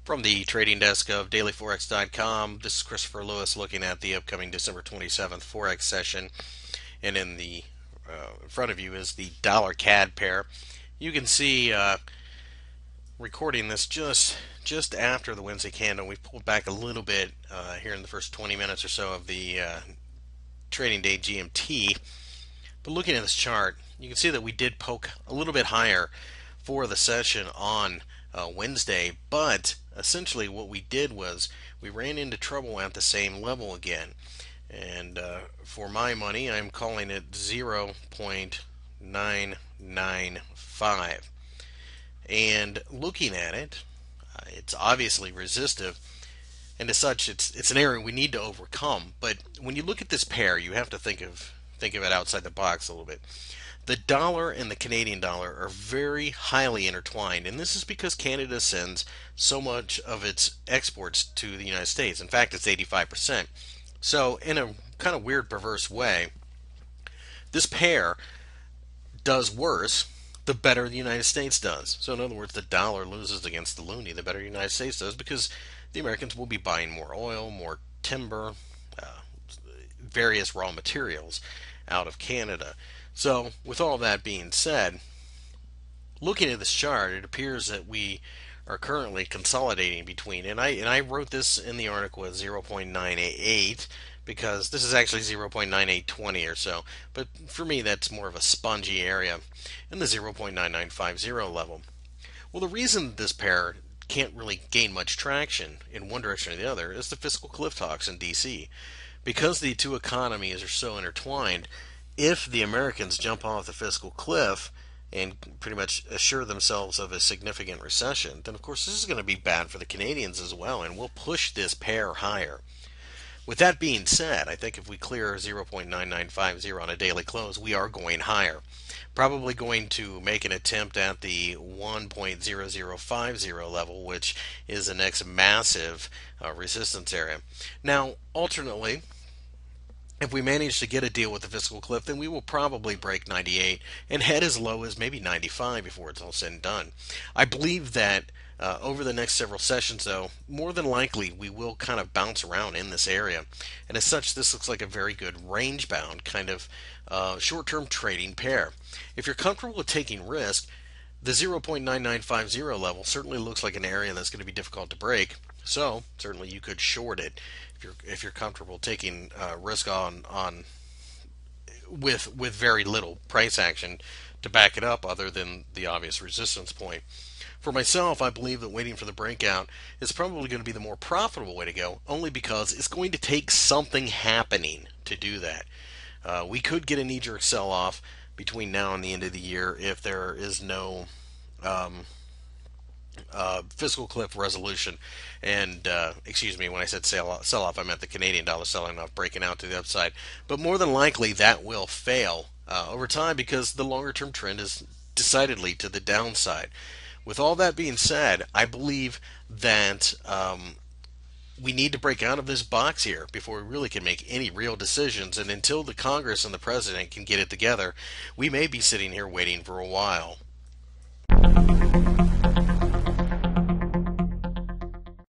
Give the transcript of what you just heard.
From the trading desk of dailyforex.com, this is Christopher Lewis looking at the upcoming December 27th Forex session. And in front of you is the dollar CAD pair. You can see recording this just after the Wednesday candle. We pulled back a little bit here in the first 20 minutes or so of the trading day GMT. But looking at this chart, you can see that we did poke a little bit higher for the session on Wednesday, but essentially what we did was we ran into trouble at the same level again. And for my money, I'm calling it 0.995. And looking at it, it's obviously resistive, and as such, it's an area we need to overcome. But when you look at this pair, you have to think of it outside the box a little bit. The dollar and the Canadian dollar are very highly intertwined, and this is because Canada sends so much of its exports to the United States. In fact, it's 85%. So, in a kind of weird, perverse way, this pair does worse the better the United States does. So, in other words, the dollar loses against the loonie the better the United States does, because the Americans will be buying more oil, more timber, various raw materials out of Canada. So, with all that being said, looking at this chart, it appears that we are currently consolidating between, and I wrote this in the article as 0.988 because this is actually 0.9820 or so, but for me that's more of a spongy area in the 0.9950 level. Well, the reason this pair can't really gain much traction in one direction or the other is the fiscal cliff talks in DC. Because the two economies are so intertwined, if the Americans jump off the fiscal cliff and pretty much assure themselves of a significant recession, then of course this is going to be bad for the Canadians as well, and will push this pair higher. With that being said, I think if we clear 0.9950 on a daily close, we are going higher. Probably going to make an attempt at the 1.0050 level, which is the next massive resistance area. Now, alternately, if we manage to get a deal with the fiscal cliff, then we will probably break 98 and head as low as maybe 95 before it's all said and done. I believe that over the next several sessions, though, more than likely we will kind of bounce around in this area. And as such, this looks like a very good range-bound kind of short-term trading pair. If you're comfortable with taking risk, the 0.9950 level certainly looks like an area that's going to be difficult to break. So certainly you could short it if you're comfortable taking risk on with very little price action to back it up, other than the obvious resistance point. For myself, I believe that waiting for the breakout is probably going to be the more profitable way to go, only because it's going to take something happening to do that. We could get a knee-jerk sell-off between now and the end of the year if there is no fiscal cliff resolution. And excuse me, when I said sell off, I meant the Canadian dollar selling off, breaking out to the upside. But more than likely that will fail over time, because the longer term trend is decidedly to the downside. With all that being said, I believe that we need to break out of this box here before we really can make any real decisions. And until the Congress and the President can get it together, we may be sitting here waiting for a while.